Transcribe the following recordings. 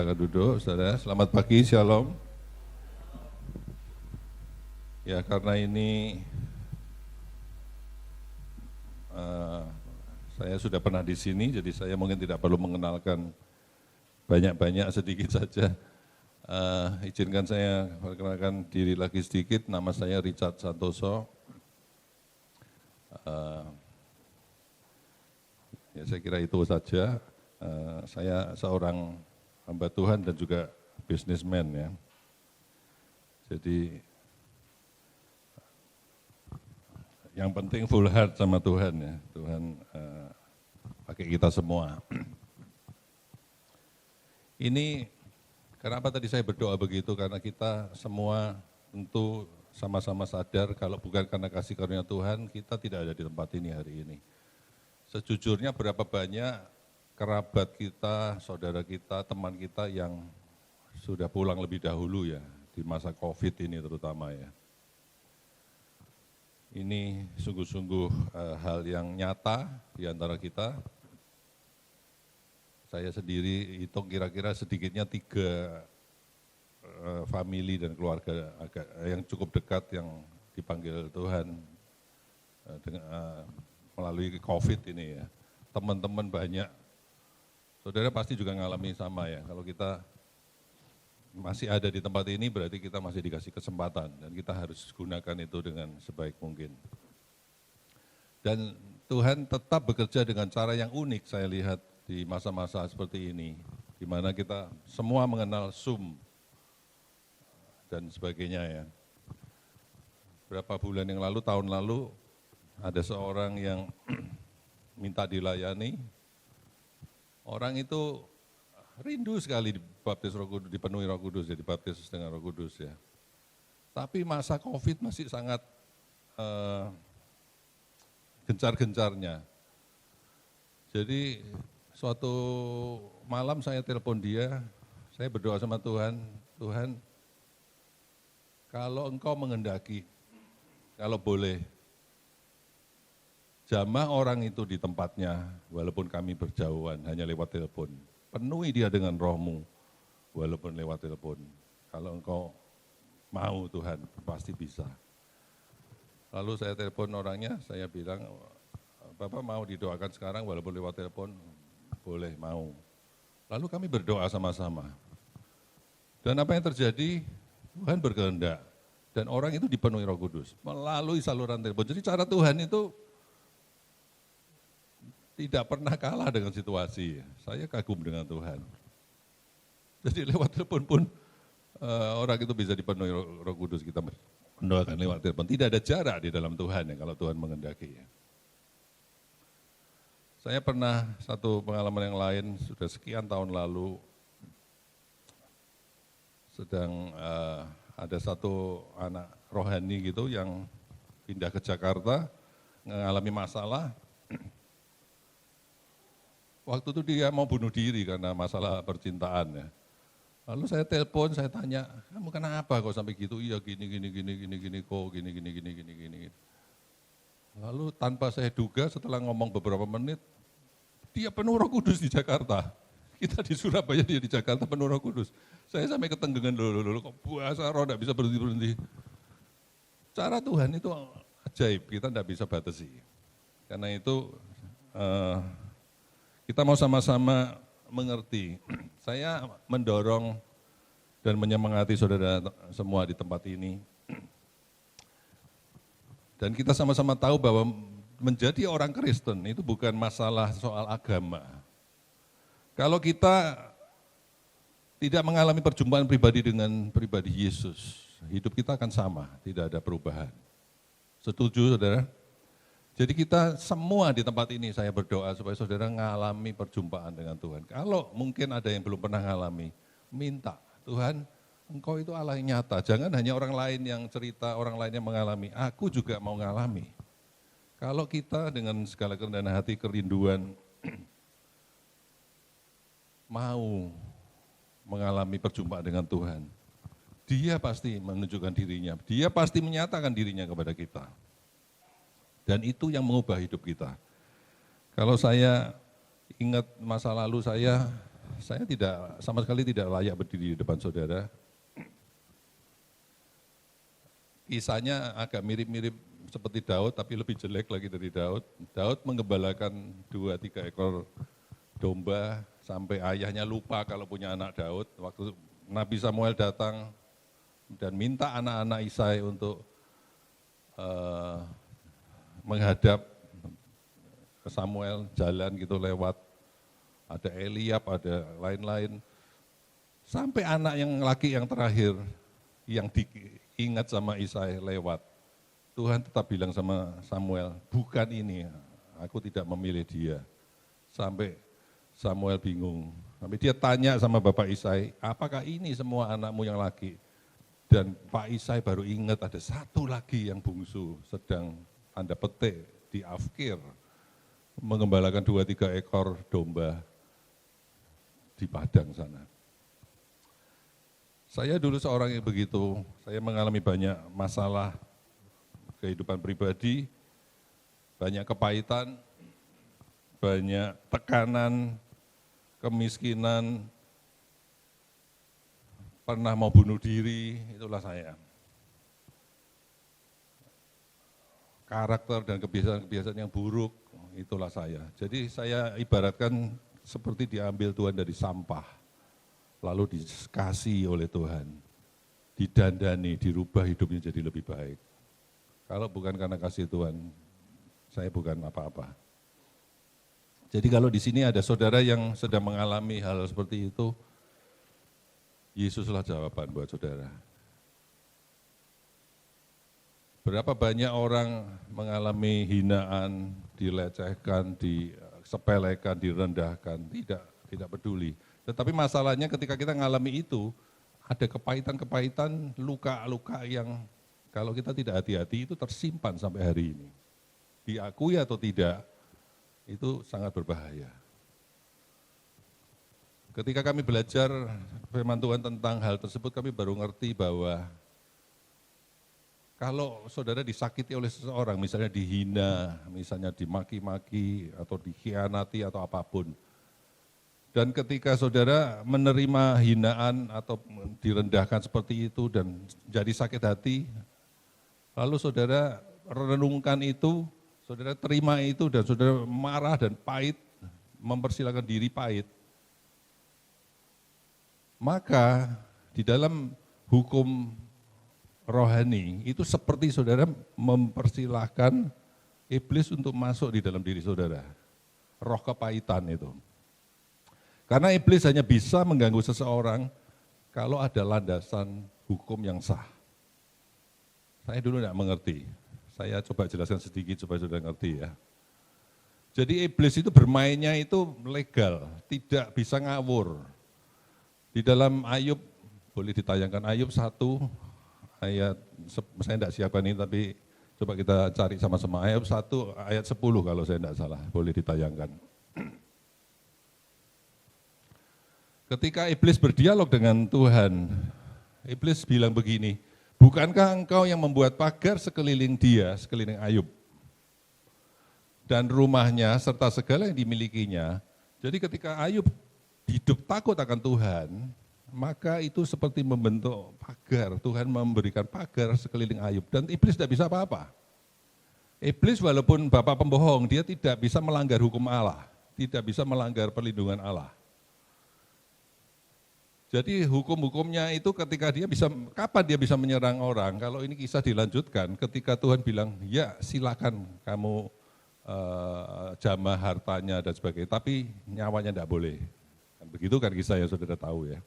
Silakan duduk, saudara. Selamat pagi, shalom. Ya, karena ini saya sudah pernah di sini, jadi saya mungkin tidak perlu mengenalkan banyak-banyak, sedikit saja. Izinkan saya perkenalkan diri lagi sedikit. Nama saya Richard Santoso. Ya, saya kira itu saja. Saya seorang hamba Tuhan dan juga businessman ya. Jadi yang penting full heart sama Tuhan ya. Tuhan pakai kita semua. Ini kenapa tadi saya berdoa begitu, karena kita semua tentu sama-sama sadar kalau bukan karena kasih karunia Tuhan, kita tidak ada di tempat ini hari ini. Sejujurnya berapa banyak kerabat kita, saudara kita, teman kita yang sudah pulang lebih dahulu ya, di masa COVID ini terutama ya. Ini sungguh-sungguh hal yang nyata di antara kita. Saya sendiri hitung kira-kira sedikitnya 3 famili dan keluarga yang cukup dekat yang dipanggil Tuhan melalui COVID ini ya. Teman-teman banyak, saudara pasti juga ngalami sama ya. Kalau kita masih ada di tempat ini berarti kita masih dikasih kesempatan dan kita harus gunakan itu dengan sebaik mungkin. Dan Tuhan tetap bekerja dengan cara yang unik saya lihat di masa-masa seperti ini, di mana kita semua mengenal Zoom dan sebagainya ya. Berapa bulan yang lalu, tahun lalu, ada seorang yang minta dilayani, orang itu rindu sekali dibaptis Roh Kudus, dipenuhi Roh Kudus, ya, dibaptis dengan Roh Kudus ya. Tapi masa COVID masih sangat gencar-gencarnya. Jadi suatu malam saya telepon dia, saya berdoa sama Tuhan, Tuhan kalau Engkau menghendaki, kalau boleh, jamah orang itu di tempatnya, walaupun kami berjauhan, hanya lewat telepon. Penuhi dia dengan roh-Mu, walaupun lewat telepon. Kalau Engkau mau Tuhan, pasti bisa. Lalu saya telepon orangnya, saya bilang, Bapak mau didoakan sekarang walaupun lewat telepon? Boleh, mau. Lalu kami berdoa sama-sama. Dan apa yang terjadi? Tuhan berkehendak. Dan orang itu dipenuhi Roh Kudus melalui saluran telepon. Jadi cara Tuhan itu tidak pernah kalah dengan situasi. Saya kagum dengan Tuhan. Jadi lewat telepon pun orang itu bisa dipenuhi Roh Kudus, kita mendoakan lewat telepon. Tidak ada jarak di dalam Tuhan ya kalau Tuhan menghendaki. Saya pernah satu pengalaman yang lain, sudah sekian tahun lalu, sedang ada satu anak rohani gitu yang pindah ke Jakarta, mengalami masalah. Waktu itu dia mau bunuh diri karena masalah percintaan ya. Lalu saya telepon, saya tanya, kamu kenapa kok sampai gitu? Iya gini kok, gini. Lalu tanpa saya duga setelah ngomong beberapa menit, dia penuh Roh Kudus di Jakarta. Kita di Surabaya, dia di Jakarta penuh Roh Kudus. Saya sampai ketenggengan dulu, kok puasa roh enggak bisa berhenti. Cara Tuhan itu ajaib, kita enggak bisa batasi. Karena itu kita mau sama-sama mengerti. Saya mendorong dan menyemangati saudara semua di tempat ini. Dan kita sama-sama tahu bahwa menjadi orang Kristen itu bukan masalah soal agama. Kalau kita tidak mengalami perjumpaan pribadi dengan pribadi Yesus, hidup kita akan sama, tidak ada perubahan. Setuju saudara? Jadi kita semua di tempat ini saya berdoa supaya saudara mengalami perjumpaan dengan Tuhan. Kalau mungkin ada yang belum pernah mengalami, minta Tuhan, Engkau itu Allah yang nyata. Jangan hanya orang lain yang cerita, orang lain yang mengalami. Aku juga mau mengalami. Kalau kita dengan segala kerendahan hati, kerinduan, mau mengalami perjumpaan dengan Tuhan, Dia pasti menunjukkan dirinya. Dia pasti menyatakan dirinya kepada kita. Dan itu yang mengubah hidup kita. Kalau saya ingat masa lalu saya saya sama sekali tidak layak berdiri di depan saudara. Kisahnya agak mirip-mirip seperti Daud, tapi lebih jelek lagi dari Daud. Daud menggembalakan 2-3 ekor domba, sampai ayahnya lupa kalau punya anak Daud. Waktu Nabi Samuel datang dan minta anak-anak Isai untuk menghadap ke Samuel, jalan gitu lewat, ada Eliab, ada lain-lain. Sampai anak yang laki yang terakhir, yang diingat sama Isai lewat, Tuhan tetap bilang sama Samuel, bukan ini, aku tidak memilih dia. Sampai Samuel bingung, sampai dia tanya sama Bapak Isai, apakah ini semua anakmu yang laki? Dan Pak Isai baru ingat ada satu lagi yang bungsu, sedang tanda petik di Afkir, mengembalakan 2-3 ekor domba di padang sana. Saya dulu seorang yang begitu, saya mengalami banyak masalah kehidupan pribadi, banyak kepahitan, banyak tekanan, kemiskinan, pernah mau bunuh diri, itulah saya. Karakter dan kebiasaan-kebiasaan yang buruk, itulah saya. Jadi saya ibaratkan seperti diambil Tuhan dari sampah, lalu dikasih oleh Tuhan, didandani, dirubah hidupnya jadi lebih baik. Kalau bukan karena kasih Tuhan, saya bukan apa-apa. Jadi kalau di sini ada saudara yang sedang mengalami hal seperti itu, Yesuslah jawaban buat saudara. Berapa banyak orang mengalami hinaan, dilecehkan, disepelekan, direndahkan, tidak peduli. Tetapi masalahnya ketika kita mengalami itu, ada kepahitan-kepahitan, luka-luka yang kalau kita tidak hati-hati itu tersimpan sampai hari ini. Diakui atau tidak, itu sangat berbahaya. Ketika kami belajar firman Tuhan tentang hal tersebut, kami baru ngerti bahwa kalau saudara disakiti oleh seseorang, misalnya dihina, misalnya dimaki-maki, atau dikhianati, atau apapun, dan ketika saudara menerima hinaan atau direndahkan seperti itu dan jadi sakit hati, lalu saudara renungkan itu, saudara terima itu, dan saudara marah dan pahit, mempersilahkan diri pahit, maka di dalam hukum rohani itu seperti saudara mempersilahkan iblis untuk masuk di dalam diri saudara. Roh kepahitan itu. Karena iblis hanya bisa mengganggu seseorang kalau ada landasan hukum yang sah. Saya dulu tidak mengerti. Saya coba jelaskan sedikit supaya saudara ngerti ya. Jadi iblis itu bermainnya itu legal, tidak bisa ngawur. Di dalam Ayub, boleh ditayangkan Ayub 1 ayat, saya tidak siapkan ini tapi coba kita cari sama-sama. Ayub 1 ayat 10 kalau saya tidak salah, boleh ditayangkan. Ketika iblis berdialog dengan Tuhan, iblis bilang begini, bukankah engkau yang membuat pagar sekeliling dia, sekeliling Ayub, dan rumahnya serta segala yang dimilikinya. Jadi ketika Ayub hidup takut akan Tuhan, maka itu seperti membentuk pagar. Tuhan memberikan pagar sekeliling Ayub dan iblis tidak bisa apa-apa. Iblis walaupun bapak pembohong, dia tidak bisa melanggar hukum Allah, tidak bisa melanggar perlindungan Allah. Jadi hukum-hukumnya itu ketika kapan dia bisa menyerang orang? Kalau ini kisah dilanjutkan, ketika Tuhan bilang, ya silakan kamu jamah hartanya dan sebagainya, tapi nyawanya tidak boleh. Begitu kan kisah yang saudara tahu ya.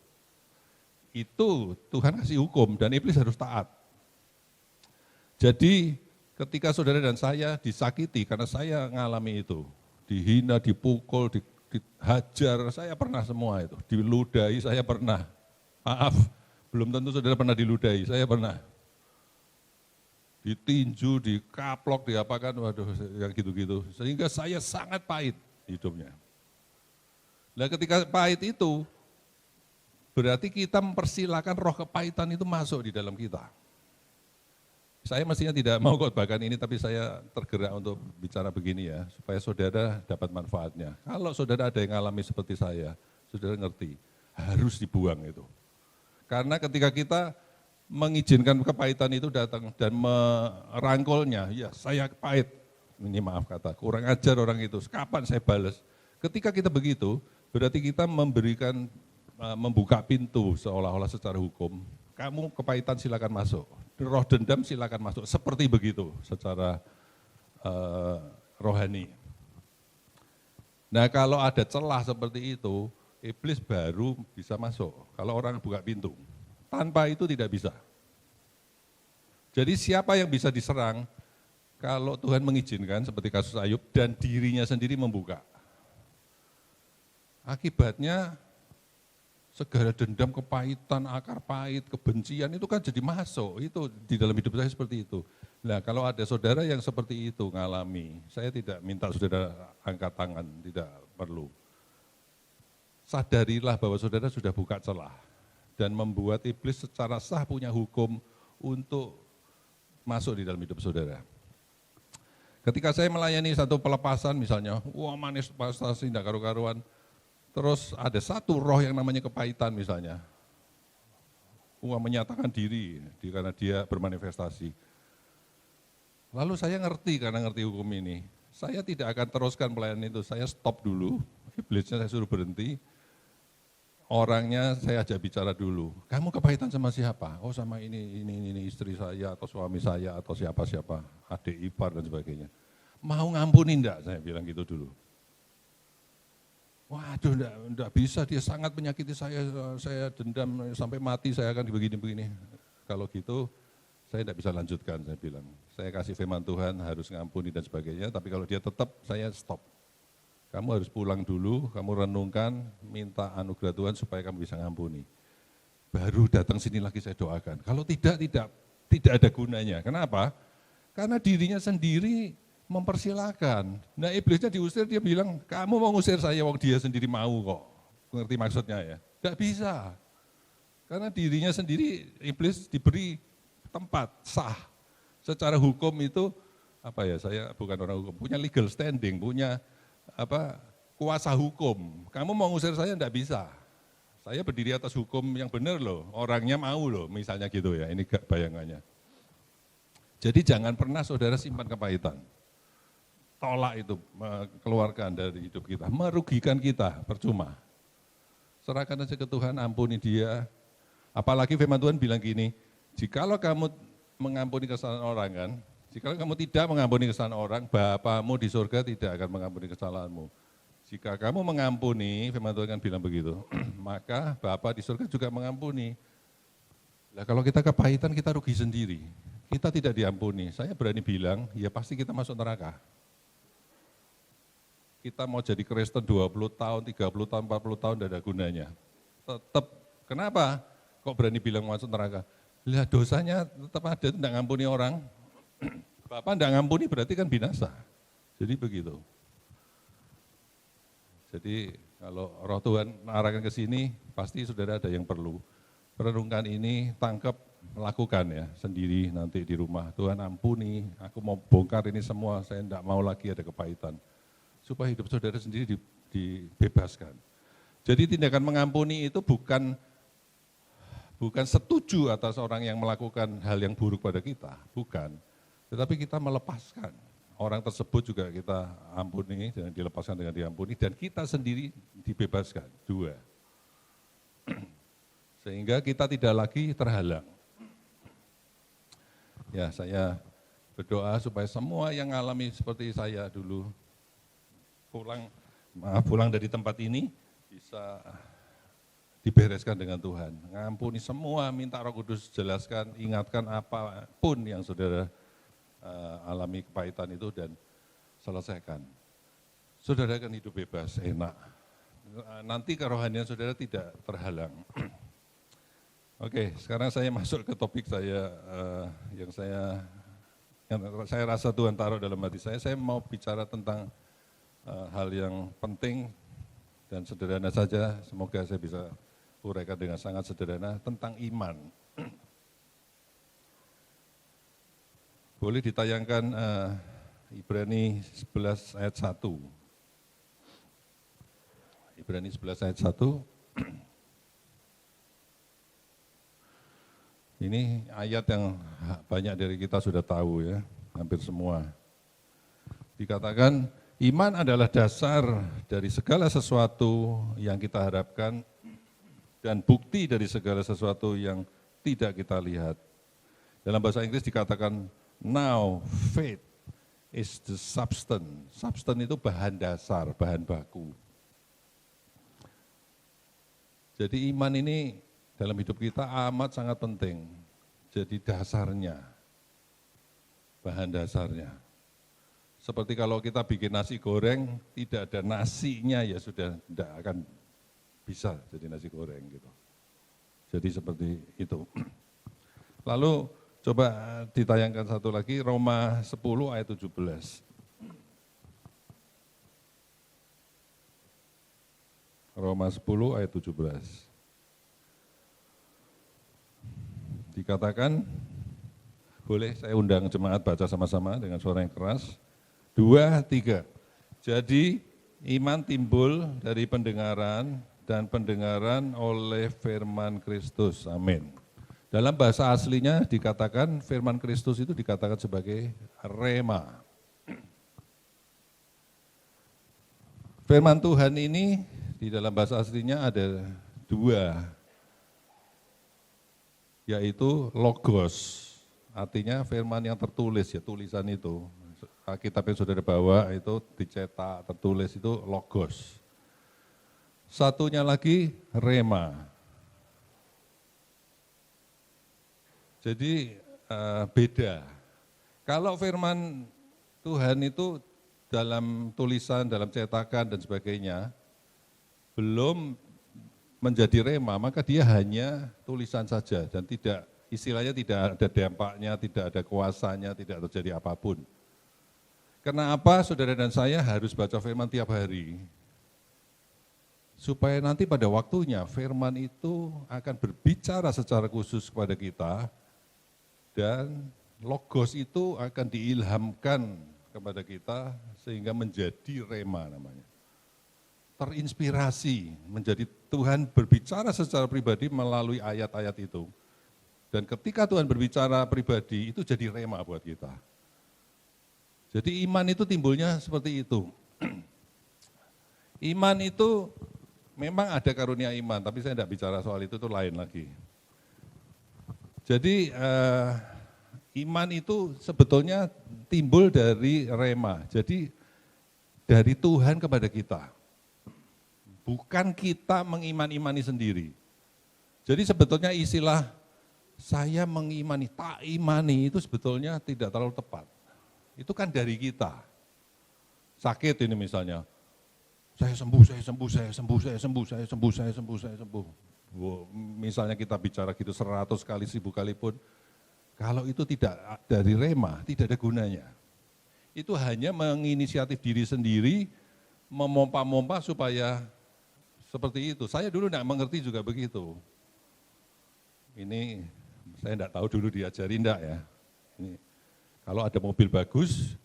Itu Tuhan kasih hukum dan iblis harus taat. Jadi ketika saudara dan saya disakiti, karena saya ngalami itu, dihina, dipukul, dihajar, saya pernah semua itu, diludahi saya pernah. Maaf, belum tentu saudara pernah diludahi, saya pernah. Ditinju, dikaplok, diapakan, waduh, yang gitu-gitu. Sehingga saya sangat pahit hidupnya. Nah ketika pahit itu, berarti kita mempersilahkan roh kepahitan itu masuk di dalam kita. Saya mestinya tidak mau khotbahkan ini, tapi saya tergerak untuk bicara begini ya, supaya saudara dapat manfaatnya. Kalau saudara ada yang alami seperti saya, saudara ngerti, harus dibuang itu. Karena ketika kita mengizinkan kepahitan itu datang dan merangkulnya, ya saya pahit, ini maaf kata, kurang ajar orang itu, kapan saya balas? Ketika kita begitu, berarti kita membuka pintu seolah-olah secara hukum, kamu kepahitan silakan masuk, roh dendam silakan masuk, seperti begitu secara rohani. Nah kalau ada celah seperti itu, iblis baru bisa masuk, kalau orang buka pintu. Tanpa itu tidak bisa. Jadi siapa yang bisa diserang kalau Tuhan mengizinkan seperti kasus Ayub dan dirinya sendiri membuka. Akibatnya segala dendam, kepahitan, akar pahit, kebencian itu kan jadi masuk. Itu di dalam hidup saya seperti itu. Nah kalau ada saudara yang seperti itu ngalami, saya tidak minta saudara angkat tangan, tidak perlu. Sadarilah bahwa saudara sudah buka celah dan membuat iblis secara sah punya hukum untuk masuk di dalam hidup saudara. Ketika saya melayani satu pelepasan misalnya, wah manis pastasi tidak karu-karuan, terus ada satu roh yang namanya kepahitan misalnya, wah menyatakan diri karena dia bermanifestasi. Lalu saya ngerti karena ngerti hukum ini, saya tidak akan teruskan pelayanan itu, saya stop dulu, iblisnya saya suruh berhenti, orangnya saya ajak bicara dulu. Kamu kepahitan sama siapa? Oh sama ini istri saya atau suami saya atau siapa-siapa, adik ipar dan sebagainya. Mau ngampuni enggak? Saya bilang gitu dulu. Waduh enggak bisa, dia sangat menyakiti saya dendam sampai mati saya akan begini-begini. Kalau gitu saya enggak bisa lanjutkan, saya bilang. Saya kasih firman Tuhan harus ngampuni dan sebagainya, tapi kalau dia tetap saya stop. Kamu harus pulang dulu, kamu renungkan, minta anugerah Tuhan supaya kamu bisa ngampuni. Baru datang sini lagi saya doakan. Kalau tidak ada gunanya. Kenapa? Karena dirinya sendiri mempersilahkan. Nah iblisnya diusir, dia bilang, kamu mau ngusir saya, wong dia sendiri mau kok. Ngerti maksudnya ya? Enggak bisa. Karena dirinya sendiri, iblis diberi tempat, sah. Secara hukum itu, saya bukan orang hukum, punya legal standing, punya kuasa hukum. Kamu mau ngusir saya enggak bisa. Saya berdiri atas hukum yang benar loh, orangnya mau loh, misalnya gitu ya, ini gak bayangannya. Jadi jangan pernah saudara simpan kepahitan. Tolak itu, keluarkan dari hidup kita, merugikan kita, percuma. Serahkan aja ke Tuhan, ampuni dia. Apalagi firman Tuhan bilang gini, jikalau kamu mengampuni kesalahan orang kan, jika kamu tidak mengampuni kesalahan orang, Bapamu di surga tidak akan mengampuni kesalahanmu. Jika kamu mengampuni, firman Tuhan kan bilang begitu, maka Bapa di surga juga mengampuni. Nah, kalau kita kepahitan, kita rugi sendiri. Kita tidak diampuni. Saya berani bilang, ya pasti kita masuk neraka. Kita mau jadi Kristen 20 tahun, 30 tahun, 40 tahun, tidak ada gunanya. Tetap, kenapa? Kok berani bilang masuk neraka? Lihat dosanya tetap ada, tidak ngampuni orang. Bapak tidak ngampuni berarti kan binasa. Jadi begitu. Jadi kalau roh Tuhan mengarahkan ke sini, pasti saudara ada yang perlu. Renungkan ini, tangkap, lakukan ya sendiri nanti di rumah. Tuhan ampuni, aku mau bongkar ini semua, saya tidak mau lagi ada kepahitan. Supaya hidup saudara sendiri dibebaskan. Jadi tindakan mengampuni itu bukan setuju atas orang yang melakukan hal yang buruk pada kita, bukan. Tetapi kita melepaskan. Orang tersebut juga kita ampuni dan dilepaskan dengan diampuni dan kita sendiri dibebaskan. Dua. Sehingga kita tidak lagi terhalang. Ya, saya berdoa supaya semua yang alami seperti saya dulu pulang dari tempat ini bisa dibereskan dengan Tuhan. Ngampuni semua, minta Roh Kudus jelaskan, ingatkan apapun yang saudara alami kepahitan itu dan selesaikan. Saudara akan hidup bebas, enak. Nanti kerohanian saudara tidak terhalang. Oke, sekarang saya masuk ke topik saya yang saya rasa Tuhan taruh dalam hati saya. Saya mau bicara tentang hal yang penting dan sederhana saja. Semoga saya bisa uraikan dengan sangat sederhana tentang iman. Boleh ditayangkan Ibrani 11 ayat 1. Ibrani 11 ayat 1. Ini ayat yang banyak dari kita sudah tahu ya, hampir semua. Dikatakan, iman adalah dasar dari segala sesuatu yang kita harapkan dan bukti dari segala sesuatu yang tidak kita lihat. Dalam bahasa Inggris dikatakan, now faith is the substance. Substance itu bahan dasar, bahan baku. Jadi iman ini dalam hidup kita amat sangat penting. Jadi dasarnya, bahan dasarnya. Seperti kalau kita bikin nasi goreng, tidak ada nasinya ya sudah tidak akan bisa jadi nasi goreng gitu. Jadi seperti itu. Lalu coba ditayangkan satu lagi, Roma 10 ayat 17. Roma 10 ayat 17. Dikatakan, boleh saya undang jemaat baca sama-sama dengan suara yang keras. 2, 3. Jadi iman timbul dari pendengaran dan pendengaran oleh firman Kristus. Amin. Dalam bahasa aslinya dikatakan firman Kristus itu dikatakan sebagai rema. Firman Tuhan ini di dalam bahasa aslinya ada 2, yaitu logos, artinya firman yang tertulis ya, tulisan itu. Kitab yang saudara bawa itu dicetak, tertulis itu logos. Satunya lagi rema. Jadi beda. Kalau firman Tuhan itu dalam tulisan, dalam cetakan dan sebagainya, belum menjadi rema, maka dia hanya tulisan saja dan tidak, istilahnya tidak ada dampaknya, tidak ada kuasanya, tidak terjadi apapun. Kenapa saudara dan saya harus baca firman tiap hari? Supaya nanti pada waktunya firman itu akan berbicara secara khusus kepada kita dan logos itu akan diilhamkan kepada kita sehingga menjadi rema namanya. Terinspirasi menjadi Tuhan berbicara secara pribadi melalui ayat-ayat itu. Dan ketika Tuhan berbicara pribadi itu jadi rema buat kita. Jadi iman itu timbulnya seperti itu. Iman itu memang ada karunia iman, tapi saya tidak bicara soal itu lain lagi. Jadi iman itu sebetulnya timbul dari rema. Jadi dari Tuhan kepada kita. Bukan kita mengiman-imani sendiri. Jadi sebetulnya istilah saya mengimani, tak imani itu sebetulnya tidak terlalu tepat. Itu kan dari kita. Sakit ini misalnya, saya sembuh, saya sembuh, saya sembuh, saya sembuh, saya sembuh, saya sembuh, saya sembuh. Misalnya kita bicara gitu 100 kali, 1000 kali pun, kalau itu tidak dari rema, tidak ada gunanya. Itu hanya menginisiatif diri sendiri, memompa-mompa supaya seperti itu. Saya dulu tidak mengerti juga begitu. Ini saya tidak tahu dulu diajari enggak ya. Ini, kalau ada mobil bagus,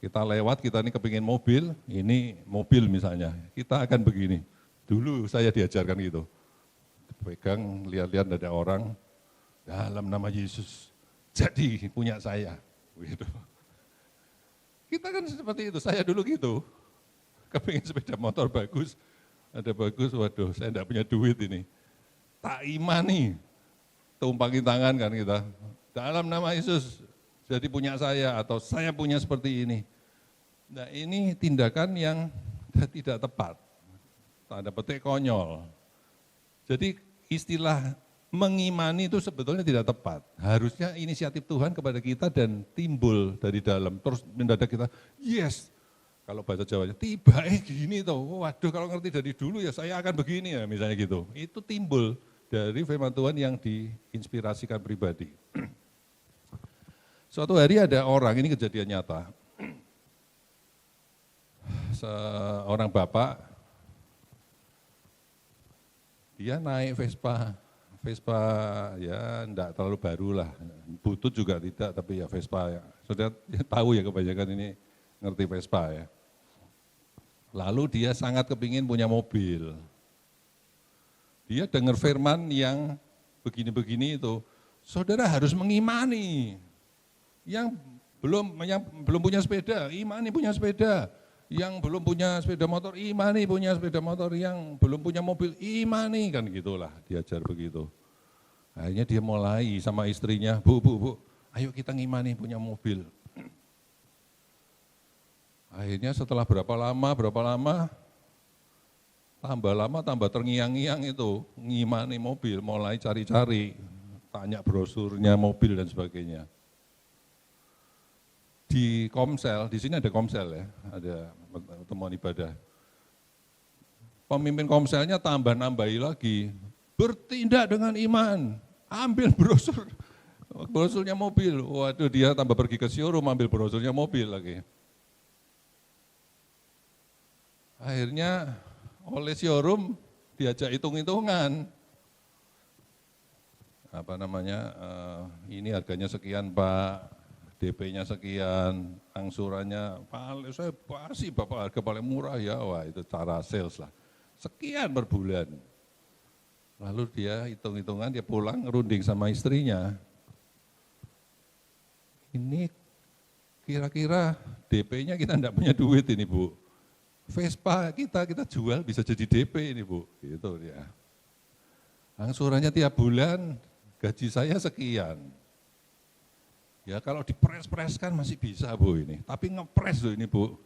kita lewat, kita ini kepingin mobil, ini mobil misalnya, kita akan begini. Dulu saya diajarkan gitu. Pegang, lihat-lihat ada orang, dalam nama Yesus, jadi punya saya. Gitu. Kita kan seperti itu, saya dulu gitu. Kepingin sepeda motor bagus, ada bagus, waduh saya enggak punya duit ini. Tak imani, tumpangin tangan kan kita. Dalam nama Yesus, jadi punya saya atau saya punya seperti ini. Nah ini tindakan yang tidak tepat. Tanda petik konyol. Jadi istilah mengimani itu sebetulnya tidak tepat. Harusnya inisiatif Tuhan kepada kita dan timbul dari dalam. Terus mendadak kita, yes. Kalau bahasa Jawanya, tiba gini tuh, waduh kalau ngerti dari dulu ya saya akan begini ya misalnya gitu. Itu timbul dari firman Tuhan yang diinspirasikan pribadi. Suatu hari ada orang, ini kejadian nyata, seorang bapak, dia naik Vespa ya enggak terlalu baru lah, butut juga tidak, tapi ya Vespa ya. Sudah tahu ya kebanyakan ini ngerti Vespa ya. Lalu dia sangat kepingin punya mobil. Dia dengar firman yang begini-begini itu, saudara harus mengimani. Yang belum punya sepeda, imani punya sepeda. Yang belum punya sepeda motor, imani punya sepeda motor. Yang belum punya mobil, imani, kan gitulah, diajar begitu. Akhirnya dia mulai sama istrinya, bu, ayo kita ngimani punya mobil. Akhirnya setelah berapa lama, tambah terngiang-ngiang itu, ngimani mobil, mulai cari-cari, tanya brosurnya mobil dan sebagainya. Di Komsel, di sini ada Komsel ya, ada pertemuan ibadah. Pemimpin Komselnya tambah nambahi lagi, bertindak dengan iman, ambil brosurnya mobil. Waduh, dia tambah pergi ke showroom ambil brosurnya mobil lagi. Akhirnya oleh showroom diajak hitung-hitungan. Ini harganya sekian Pak, DP-nya sekian, angsurannya, saya pasti Bapak harga paling murah ya, wah itu cara sales lah. Sekian per bulan. Lalu dia hitung-hitungan, dia pulang ngerunding sama istrinya. Ini kira-kira DP-nya kita enggak punya duit ini Bu. Vespa kita jual bisa jadi DP ini Bu, gitu dia. Angsurannya tiap bulan, gaji saya sekian. Ya kalau dipres-preskan masih bisa Bu ini, tapi ngepres loh ini Bu.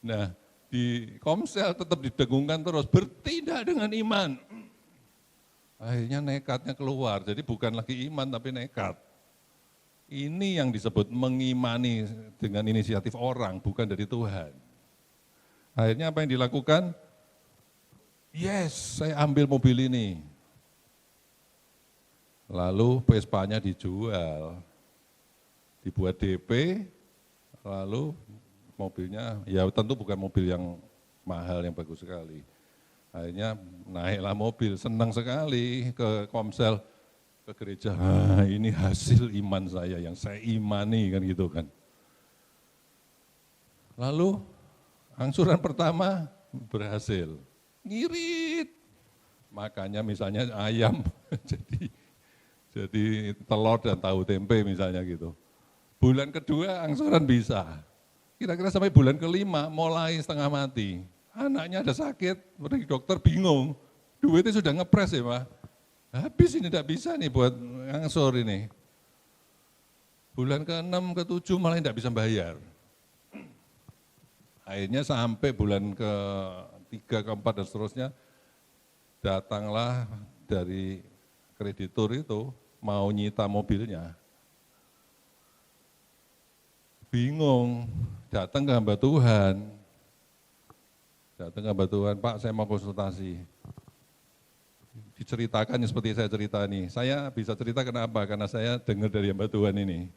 Nah di Komsel tetap didengungkan terus, bertindak dengan iman. Akhirnya nekatnya keluar, jadi bukan lagi iman tapi nekat. Ini yang disebut mengimani dengan inisiatif orang, bukan dari Tuhan. Akhirnya apa yang dilakukan? Yes, saya ambil mobil ini. Lalu Vespa-nya dijual, dibuat DP, lalu mobilnya, ya tentu bukan mobil yang mahal, yang bagus sekali. Akhirnya naiklah mobil, senang sekali ke Komsel, ke gereja, ini hasil iman saya yang saya imani kan gitu kan. Lalu angsuran pertama berhasil, ngirit, makanya misalnya ayam jadi telur dan tahu tempe misalnya gitu. Bulan kedua angsuran bisa, kira-kira sampai bulan kelima mulai setengah mati. Anaknya ada sakit, pergi dokter bingung, duitnya sudah ngepres ya Pak, habis ini tidak bisa nih buat angsur ini. Bulan ke-6, ke-7 malah tidak bisa bayar. Akhirnya sampai bulan ke-3, ke-4 dan seterusnya, datanglah dari kreditur itu mau nyita mobilnya. Bingung, datang ke hamba Tuhan. Pak saya mau konsultasi. Diceritakan seperti saya cerita nih. Saya bisa cerita kenapa? Karena saya dengar dari hamba Tuhan ini.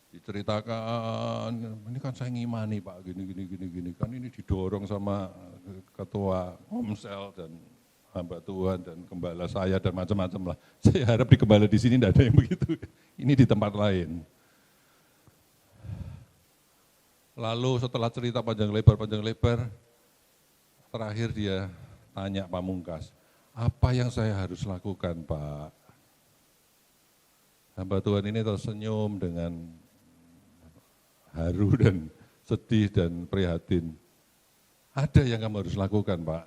Diceritakan, ini kan saya ngimani Pak, gini, kan ini didorong sama ketua Komsel dan hamba Tuhan dan gembala saya dan macam-macam lah. Saya harap di gembala di sini tidak ada yang begitu, ini di tempat lain. Lalu setelah cerita panjang lebar, terakhir dia tanya Pamungkas, apa yang saya harus lakukan Pak? Hamba Tuhan ini tersenyum dengan haru dan sedih dan prihatin. Ada yang kamu harus lakukan Pak.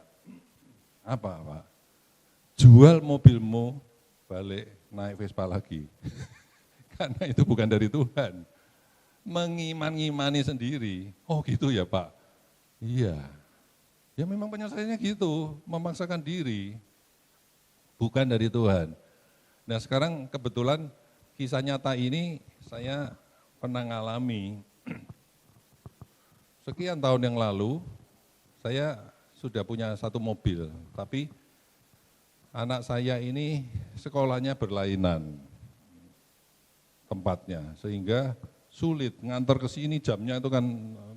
Apa Pak? Jual mobilmu, balik naik Vespa lagi. Karena itu bukan dari Tuhan. Mengimani sendiri. Oh gitu ya Pak? Iya. Ya memang penyelesaiannya gitu, memaksakan diri. Bukan dari Tuhan. Nah sekarang kebetulan kisah nyata ini saya pernah ngalami. Sekian tahun yang lalu, saya sudah punya satu mobil, tapi anak saya ini sekolahnya berlainan tempatnya, sehingga sulit ngantar ke sini jamnya itu kan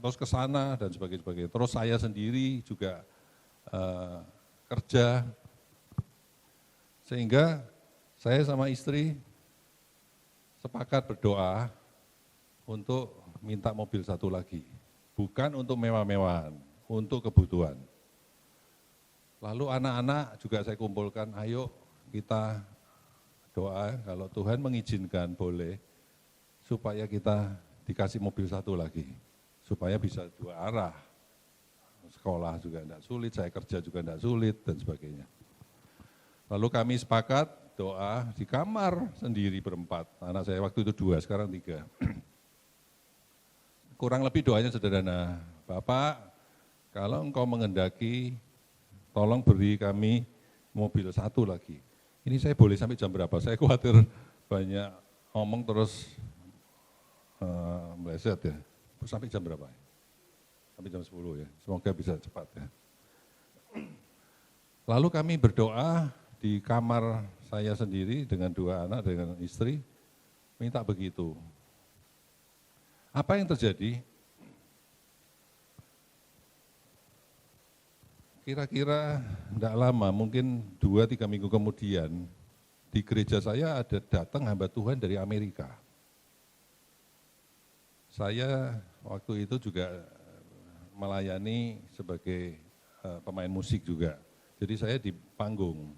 terus ke sana dan sebagainya. Terus saya sendiri juga kerja, sehingga saya sama istri sepakat berdoa untuk minta mobil satu lagi. bukan untuk mewah-mewahan, untuk kebutuhan. Lalu anak-anak juga saya kumpulkan, ayo kita doa kalau Tuhan mengizinkan boleh, supaya kita dikasih mobil satu lagi, supaya bisa 2 arah. Sekolah juga tidak sulit, saya kerja juga tidak sulit, dan sebagainya. Lalu kami sepakat doa di kamar sendiri berempat. Anak saya waktu itu 2, sekarang 3. Kurang lebih doanya sederhana. Bapak, kalau engkau mengendaki, tolong beri kami mobil satu lagi. Ini saya boleh sampai jam berapa? Saya khawatir banyak ngomong terus meleset ya. Sampai jam berapa? Sampai jam 10 ya. Semoga bisa cepat ya. Lalu kami berdoa di kamar saya sendiri dengan 2 anak, dengan istri, minta begitu. Apa yang terjadi? Kira-kira tidak lama, mungkin 2-3 minggu kemudian, di gereja saya ada datang hamba Tuhan dari Amerika. Saya waktu itu juga melayani sebagai pemain musik juga. Jadi saya di panggung.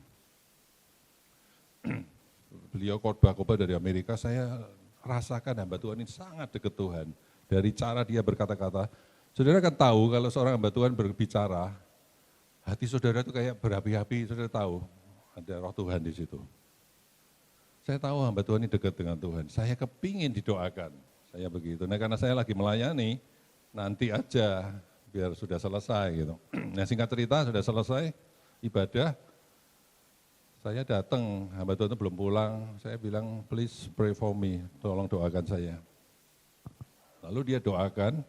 Beliau khotbah dari Amerika, saya rasakan hamba Tuhan ini sangat dekat Tuhan. Dari cara dia berkata-kata, saudara kan tahu kalau seorang hamba Tuhan berbicara, hati saudara itu kayak berapi-api, saudara tahu ada roh Tuhan di situ. Saya tahu hamba Tuhan ini dekat dengan Tuhan, saya kepingin didoakan, saya begitu. Nah karena saya lagi melayani, nanti aja biar sudah selesai gitu. Nah singkat cerita sudah selesai ibadah, saya datang, hamba Tuhan itu belum pulang, saya bilang please pray for me, tolong doakan saya. Lalu dia doakan,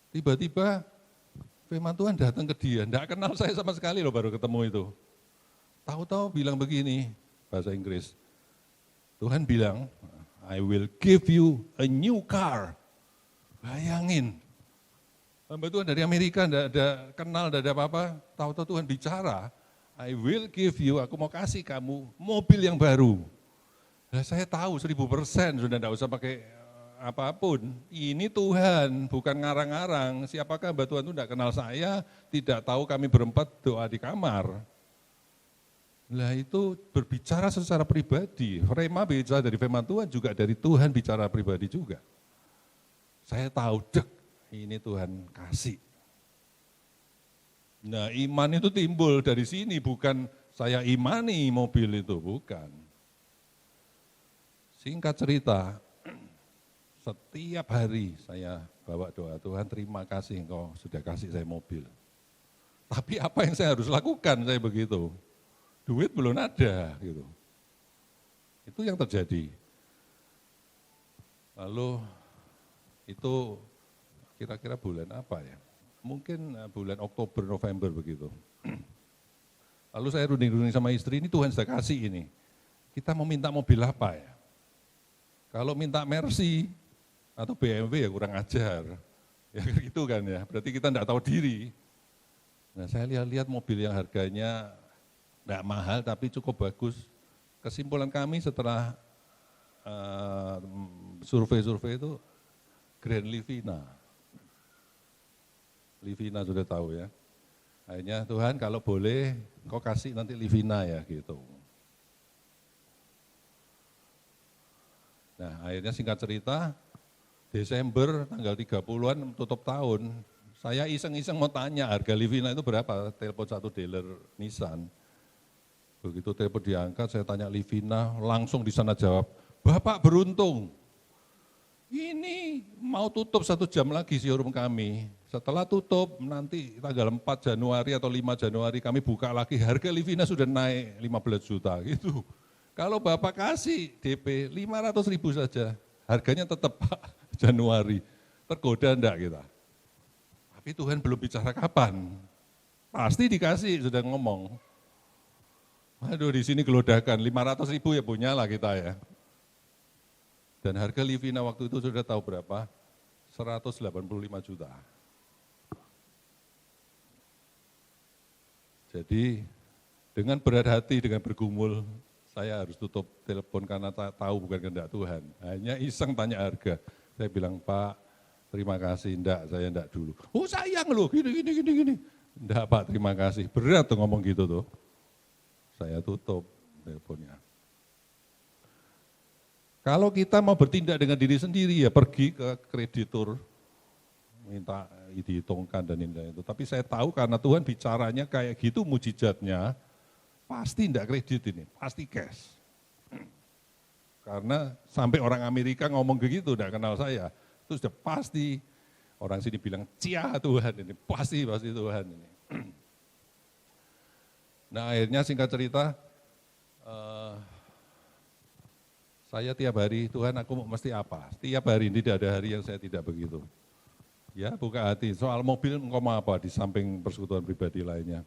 tiba-tiba firman Tuhan datang ke dia, enggak kenal saya sama sekali loh baru ketemu itu. Tahu-tahu bilang begini, bahasa Inggris, Tuhan bilang, I will give you a new car. Bayangin, hamba Tuhan dari Amerika, enggak ada kenal, enggak ada apa-apa, tahu-tahu Tuhan bicara, I will give you, aku mau kasih kamu mobil yang baru. Nah, saya tahu 1000% sudah enggak usah pakai apapun, ini Tuhan, bukan ngarang-ngarang. Siapakah hamba Tuhan itu enggak kenal saya, tidak tahu kami berempat doa di kamar. Nah itu berbicara secara pribadi, rema bicara dari firman Tuhan juga dari Tuhan bicara pribadi juga. Saya tahu, ini Tuhan kasih. Nah iman itu timbul dari sini, bukan saya imani mobil itu, bukan. Singkat cerita, setiap hari saya bawa doa, Tuhan terima kasih engkau sudah kasih saya mobil. Tapi apa yang saya harus lakukan, saya begitu. Duit belum ada gitu. Itu yang terjadi. Lalu itu kira-kira bulan apa ya? Mungkin bulan Oktober, November begitu. Lalu saya runding-runding sama istri, ini Tuhan sudah kasih ini. Kita mau minta mobil apa ya? Kalau minta Mercy atau BMW ya kurang ajar. Ya gitu kan ya, berarti kita tidak tahu diri. Nah saya lihat-lihat mobil yang harganya tidak mahal tapi cukup bagus. Kesimpulan kami setelah survei-survei itu Grand Livina. Livina sudah tahu ya. Akhirnya Tuhan kalau boleh kau kasih nanti Livina ya gitu. Nah akhirnya singkat cerita, Desember tanggal 30-an tutup tahun, saya iseng-iseng mau tanya harga Livina itu berapa, telepon satu dealer Nissan. Begitu telepon diangkat, saya tanya Livina, langsung di sana jawab, Bapak beruntung, ini mau tutup 1 jam lagi showroom kami. Setelah tutup, nanti tanggal 4 Januari atau 5 Januari kami buka lagi, harga Livina sudah naik 15 juta gitu. Kalau Bapak kasih DP 500.000 saja, harganya tetap Pak Januari, tergoda enggak kita? Tapi Tuhan belum bicara kapan, pasti dikasih, sudah ngomong. Aduh di sini gelodakan, 500.000 ya punya lah kita ya. Dan harga Livina waktu itu sudah tahu berapa? 185 juta. Jadi dengan berat hati, dengan bergumul, saya harus tutup telepon karena tahu bukan kehendak Tuhan. Hanya iseng tanya harga. Saya bilang, Pak, terima kasih, enggak, saya enggak dulu. Oh sayang loh, gini. Enggak Pak, terima kasih. Berat tuh ngomong gitu tuh. Saya tutup teleponnya. Kalau kita mau bertindak dengan diri sendiri ya pergi ke kreditur, minta dihitungkan dan ini itu. Tapi saya tahu karena Tuhan bicaranya kayak gitu mujizatnya, pasti enggak kredit ini, pasti cash. Karena sampai orang Amerika ngomong begitu, enggak kenal saya, itu sudah pasti orang sini bilang, cia Tuhan ini, pasti Tuhan ini. Nah akhirnya singkat cerita, saya tiap hari, Tuhan aku mesti apa? Tiap hari, tidak ada hari yang saya tidak begitu. Ya buka hati, soal mobil engkau mau apa di samping persekutuan pribadi lainnya.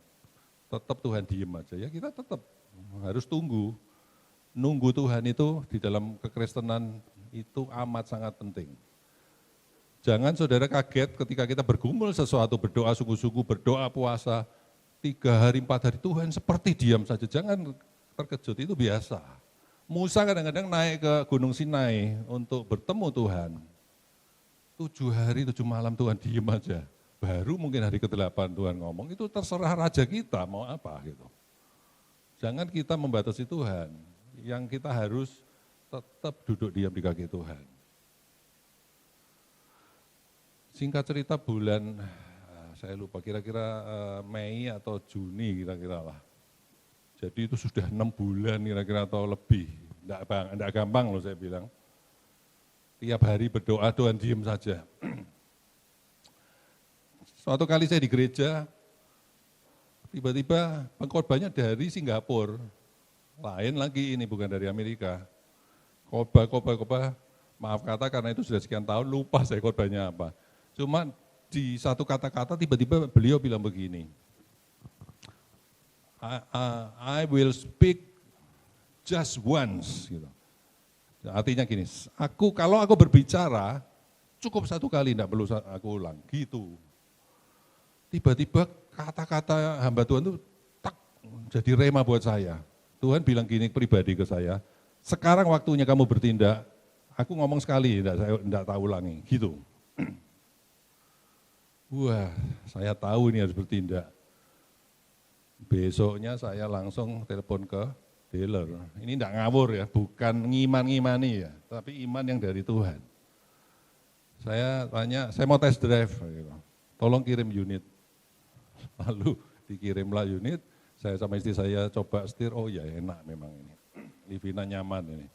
Tetap Tuhan diem aja, ya kita tetap harus tunggu. Nunggu Tuhan itu di dalam kekristenan itu amat sangat penting. Jangan saudara kaget ketika kita bergumul sesuatu, berdoa sungguh-sungguh, berdoa puasa, 3 hari, 4 hari Tuhan seperti diam saja, jangan terkejut, itu biasa. Musa kadang-kadang naik ke Gunung Sinai untuk bertemu Tuhan. 7 hari, 7 malam Tuhan diem aja. Baru mungkin hari ke-8 Tuhan ngomong, itu terserah raja kita mau apa gitu. Jangan kita membatasi Tuhan, yang kita harus tetap duduk diam di kaki Tuhan. Singkat cerita bulan, saya lupa kira-kira Mei atau Juni kira-kira lah. Jadi itu sudah 6 bulan kira-kira atau lebih. Enggak gampang loh saya bilang. Tiap hari berdoa Tuhan diem saja. Suatu kali saya di gereja, tiba-tiba pengkhotbahnya dari Singapura. Lain lagi ini bukan dari Amerika. Khotbah, maaf kata karena itu sudah sekian tahun lupa saya khotbahnya apa. Cuma di satu kata-kata tiba-tiba beliau bilang begini, I will speak just once. Gitu. Artinya gini, kalau aku berbicara cukup satu kali, tidak perlu aku ulang. Gitu. Tiba-tiba kata-kata hamba Tuhan itu tak jadi rema buat saya. Tuhan bilang gini pribadi ke saya, sekarang waktunya kamu bertindak, aku ngomong sekali, tidak tahu ulangi. Gitu. Wah, saya tahu ini harus bertindak. Besoknya saya langsung telepon ke dealer. Ini tidak ngawur ya, bukan ngiman-ngimani ya, tapi iman yang dari Tuhan. Saya tanya, saya mau test drive, tolong kirim unit. Lalu dikirimlah unit, saya sama istri saya coba setir, oh ya enak memang ini. Livina nyaman ini.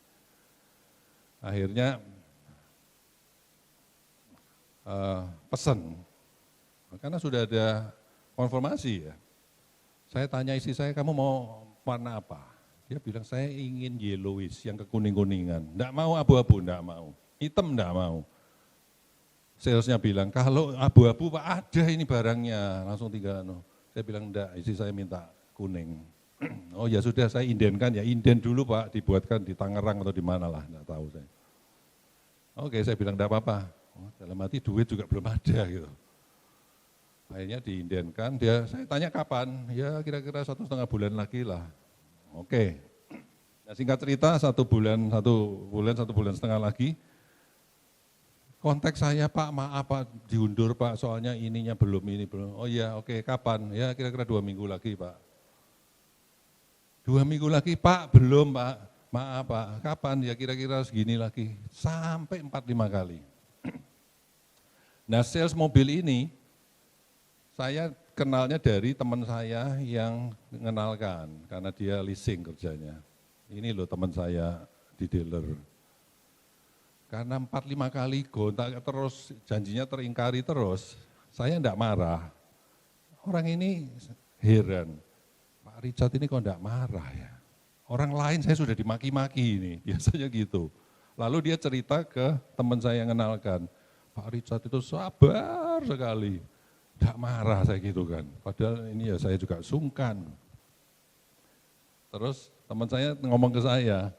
Akhirnya pesan. Karena sudah ada konfirmasi ya. Saya tanya istri saya, kamu mau warna apa? Dia bilang, saya ingin yellowish, yang kekuning-kuningan. Enggak mau abu-abu, enggak mau. Hitam enggak mau. Salesnya bilang, kalau abu-abu Pak ada ini barangnya, langsung tinggal. Saya bilang, enggak, istri saya minta kuning. Oh ya sudah, saya indenkan ya, inden dulu Pak, dibuatkan di Tangerang atau di mana lah, enggak tahu saya. Oke, saya bilang enggak apa-apa. Oh, dalam hati duit juga belum ada gitu. Akhirnya diindenkan, saya tanya kapan, ya kira-kira 1,5 bulan lagi lah. Oke, nah, singkat cerita 1 bulan setengah lagi, kontak saya Pak, maaf Pak diundur Pak, soalnya ininya belum. Oh iya oke, kapan? Ya kira-kira 2 minggu lagi Pak. 2 minggu lagi Pak, belum Pak, maaf Pak, kapan? Ya kira-kira segini lagi, sampai 4-5 kali. Nah sales mobil ini, saya kenalnya dari teman saya yang mengenalkan, karena dia leasing kerjanya. Ini loh teman saya di dealer. Karena 4-5 kali gontak terus, janjinya teringkari terus, saya enggak marah. Orang ini heran, Pak Richard ini kok enggak marah ya? Orang lain saya sudah dimaki-maki ini, biasanya gitu. Lalu dia cerita ke teman saya yang mengenalkan, Pak Richard itu sabar sekali. Tidak marah saya gitu kan, padahal ini ya saya juga sungkan. Terus teman saya ngomong ke saya,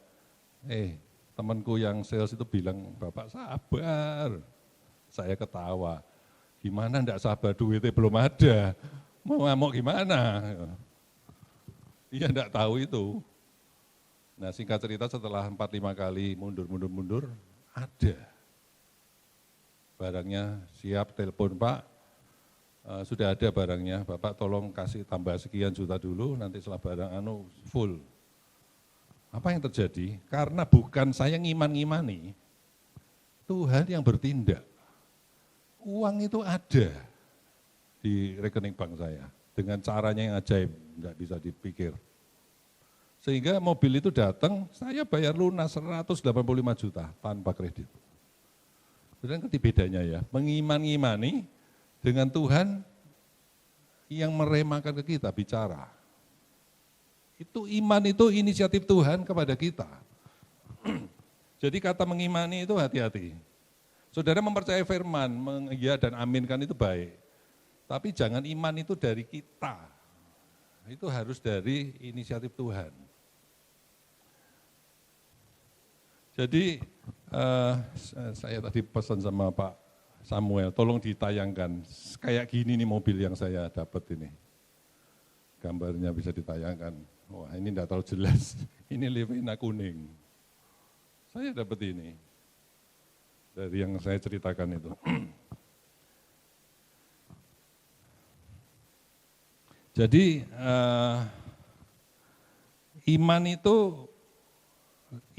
temanku yang sales itu bilang, Bapak sabar. Saya ketawa, gimana enggak sabar, duitnya belum ada, mau ngamuk gimana? Iya enggak tahu itu. Nah singkat cerita setelah 4-5 kali mundur, ada. barangnya siap, telepon Pak, sudah ada barangnya, Bapak tolong kasih tambah sekian juta dulu, nanti setelah barang full. Apa yang terjadi? Karena bukan saya ngiman-ngimani, Tuhan yang bertindak. Uang itu ada di rekening bank saya, dengan caranya yang ajaib, nggak bisa dipikir. Sehingga mobil itu datang, saya bayar lunas 185 juta tanpa kredit. Sudah ngerti bedanya ya, mengiman-imani dengan Tuhan yang meremakan ke kita bicara. Itu iman, itu inisiatif Tuhan kepada kita. Jadi kata mengimani itu hati-hati. Saudara mempercayai firman, ya dan aminkan itu baik. Tapi jangan iman itu dari kita. Itu harus dari inisiatif Tuhan. Jadi saya tadi pesan sama Pak Samuel, tolong ditayangkan. Kayak gini nih mobil yang saya dapat ini. Gambarnya bisa ditayangkan. Wah ini enggak terlalu jelas. Ini Livina kuning. Saya dapat ini. Dari yang saya ceritakan itu. Jadi iman itu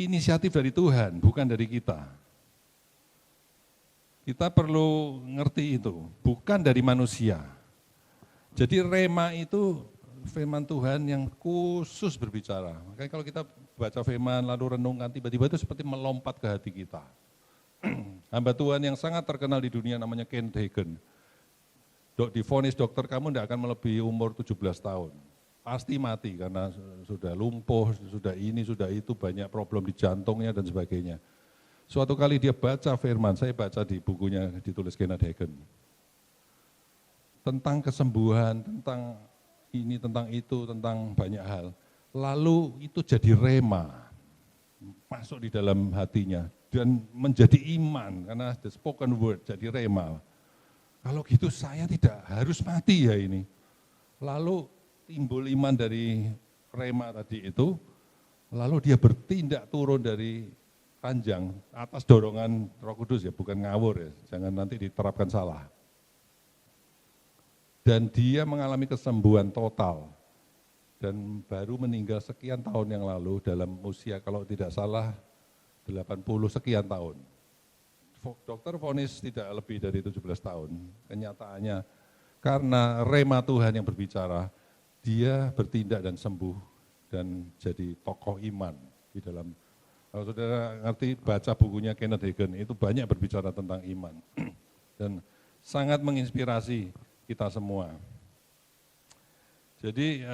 inisiatif dari Tuhan, bukan dari kita. Kita perlu ngerti itu, bukan dari manusia. Jadi rema itu firman Tuhan yang khusus berbicara. Makanya kalau kita baca firman lalu renungkan, tiba-tiba itu seperti melompat ke hati kita. Hamba Tuhan yang sangat terkenal di dunia namanya Kenneth Hagin. Divonis dokter kamu tidak akan melebihi umur 17 tahun. Pasti mati karena sudah lumpuh, sudah ini, sudah itu, banyak problem di jantungnya dan sebagainya. Suatu kali dia baca firman, saya baca di bukunya ditulis Kenneth Hagin. Tentang kesembuhan, tentang ini, tentang itu, tentang banyak hal. Lalu itu jadi rema, masuk di dalam hatinya dan menjadi iman karena the spoken word jadi rema. Kalau gitu saya tidak harus mati ya ini. Lalu timbul iman dari rema tadi itu, lalu dia bertindak turun dari ranjang atas dorongan Roh Kudus ya, bukan ngawur ya, jangan nanti diterapkan salah. Dan dia mengalami kesembuhan total dan baru meninggal sekian tahun yang lalu dalam usia kalau tidak salah 80 sekian tahun. Dokter vonis tidak lebih dari 17 tahun, kenyataannya karena rema Tuhan yang berbicara, dia bertindak dan sembuh dan jadi tokoh iman di dalam. Kalau saudara ngerti baca bukunya Kenneth Hagin itu banyak berbicara tentang iman dan sangat menginspirasi kita semua. Jadi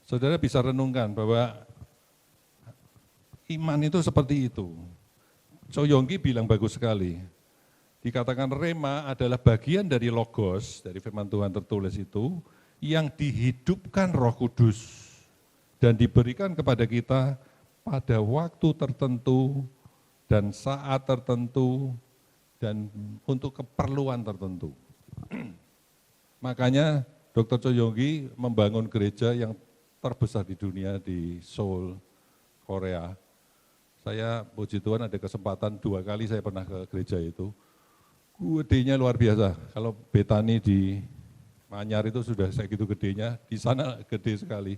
saudara bisa renungkan bahwa iman itu seperti itu. Cho Yonggi bilang bagus sekali. Dikatakan rema adalah bagian dari logos, dari firman Tuhan tertulis itu, yang dihidupkan Roh Kudus dan diberikan kepada kita pada waktu tertentu dan saat tertentu dan untuk keperluan tertentu. Makanya Dr. Cho Yonggi membangun gereja yang terbesar di dunia di Seoul, Korea. Saya puji Tuhan ada kesempatan 2 kali saya pernah ke gereja itu. Gedenya luar biasa. Kalau Betani di Manyar itu sudah segitu gedenya, di sana gede sekali.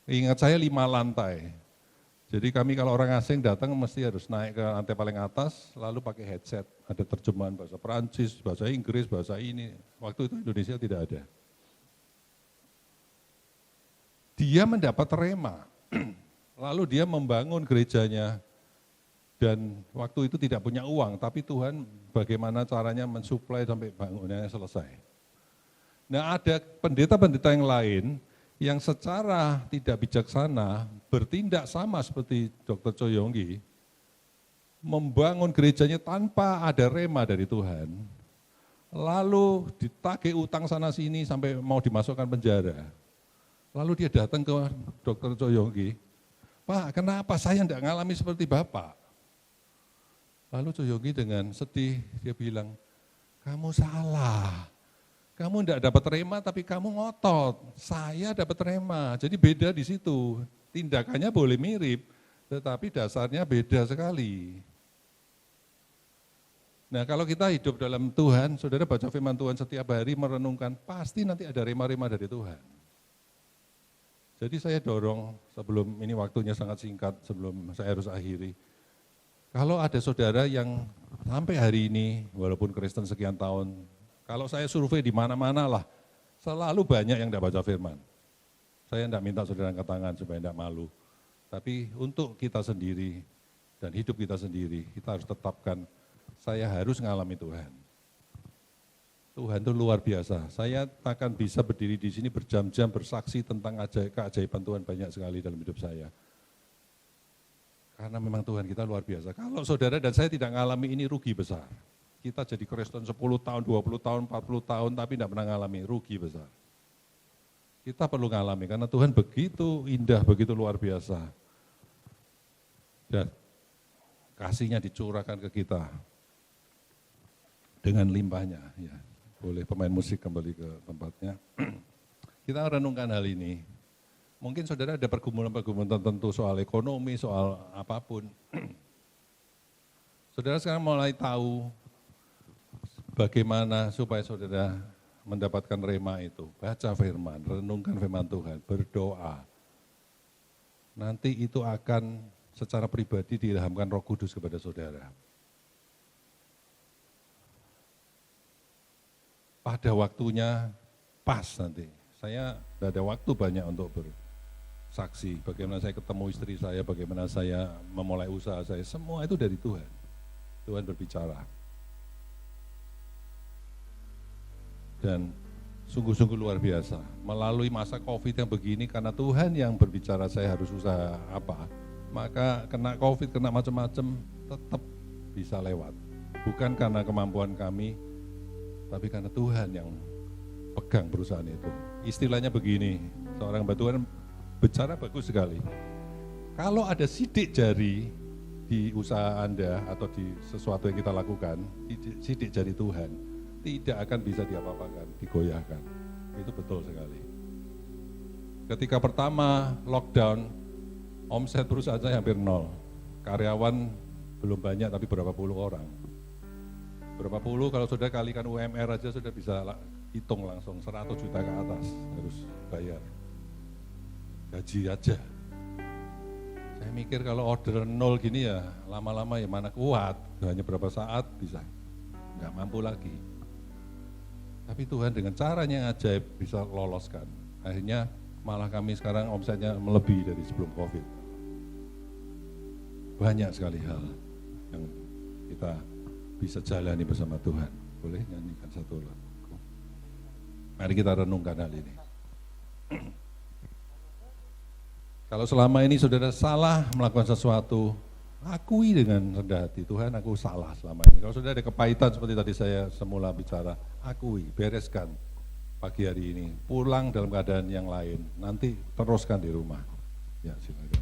Ingat saya 5 lantai. Jadi kami kalau orang asing datang mesti harus naik ke lantai paling atas, lalu pakai headset. Ada terjemahan bahasa Perancis, bahasa Inggris, bahasa ini. Waktu itu Indonesia tidak ada. Dia mendapat rema, lalu dia membangun gerejanya. Dan waktu itu tidak punya uang, tapi Tuhan bagaimana caranya mensuplai sampai bangunannya selesai. Nah ada pendeta-pendeta yang lain yang secara tidak bijaksana bertindak sama seperti Dr. Cho Yonggi, membangun gerejanya tanpa ada rema dari Tuhan, lalu ditagih utang sana sini sampai mau dimasukkan penjara. Lalu dia datang ke Dr. Cho Yonggi, Pak kenapa saya tidak ngalami seperti Bapak? Lalu Cho Yonggi dengan sedih, dia bilang, kamu salah, kamu tidak dapat rema tapi kamu ngotot, saya dapat rema, jadi beda di situ, tindakannya boleh mirip, tetapi dasarnya beda sekali. Nah kalau kita hidup dalam Tuhan, saudara baca firman Tuhan setiap hari merenungkan, pasti nanti ada rema-rema dari Tuhan. Jadi saya dorong sebelum ini waktunya sangat singkat, sebelum saya harus akhiri. Kalau ada saudara yang sampai hari ini, walaupun Kristen sekian tahun, kalau saya survei di mana-mana lah, selalu banyak yang tidak baca firman. Saya tidak minta saudara angkat tangan supaya tidak malu. Tapi untuk kita sendiri dan hidup kita sendiri, kita harus tetapkan, saya harus mengalami Tuhan. Tuhan itu luar biasa. Saya akan bisa berdiri di sini berjam-jam bersaksi tentang keajaiban Tuhan banyak sekali dalam hidup saya. Karena memang Tuhan kita luar biasa. Kalau saudara dan saya tidak mengalami ini, rugi besar. Kita jadi Kristen 10 tahun, 20 tahun, 40 tahun, tapi tidak pernah mengalami, rugi besar. Kita perlu mengalami, karena Tuhan begitu indah, begitu luar biasa. Dan kasih-Nya dicurahkan ke kita dengan limpahnya. Ya, boleh pemain musik kembali ke tempatnya. Kita renungkan hal ini. Mungkin saudara ada pergumulan-pergumulan tertentu soal ekonomi, soal apapun. Saudara sekarang mulai tahu bagaimana supaya saudara mendapatkan rema itu. Baca firman, renungkan firman Tuhan, berdoa. Nanti itu akan secara pribadi diilhamkan Roh Kudus kepada saudara. Pada waktunya pas nanti. Saya tidak ada waktu banyak untuk bersaksi. Bagaimana saya ketemu istri saya, bagaimana saya memulai usaha saya. Semua itu dari Tuhan. Tuhan berbicara. Dan sungguh-sungguh luar biasa. Melalui masa COVID yang begini, karena Tuhan yang berbicara saya harus usaha apa. Maka kena COVID, kena macam-macam, tetap bisa lewat. Bukan karena kemampuan kami, tapi karena Tuhan yang pegang perusahaan itu. Istilahnya begini, seorang hamba Tuhan bicara bagus sekali. Kalau ada sidik jari di usaha Anda atau di sesuatu yang kita lakukan, sidik jari Tuhan, tidak akan bisa diapa-apakan, digoyahkan. Itu betul sekali. Ketika pertama lockdown, omset perusahaan saya hampir nol. Karyawan belum banyak tapi berapa puluh orang. Berapa puluh, kalau sudah kalikan UMR aja sudah bisa hitung langsung 100 juta ke atas harus bayar. Gaji aja. Saya mikir kalau order nol gini ya lama-lama ya mana kuat. Hanya berapa saat bisa, nggak mampu lagi. Tapi Tuhan dengan caranya yang ajaib bisa loloskan. Akhirnya malah kami sekarang omsetnya melebihi dari sebelum COVID. Banyak sekali hal yang kita bisa jalani bersama Tuhan. Boleh nyanyikan satu lagu. Mari kita renungkan hal ini. Kalau selama ini saudara salah melakukan sesuatu, akui dengan rendah hati, Tuhan aku salah selama ini. Kalau saudara ada kepahitan seperti tadi saya semula bicara, akui, bereskan pagi hari ini. Pulang dalam keadaan yang lain, nanti teruskan di rumah. Ya silakan.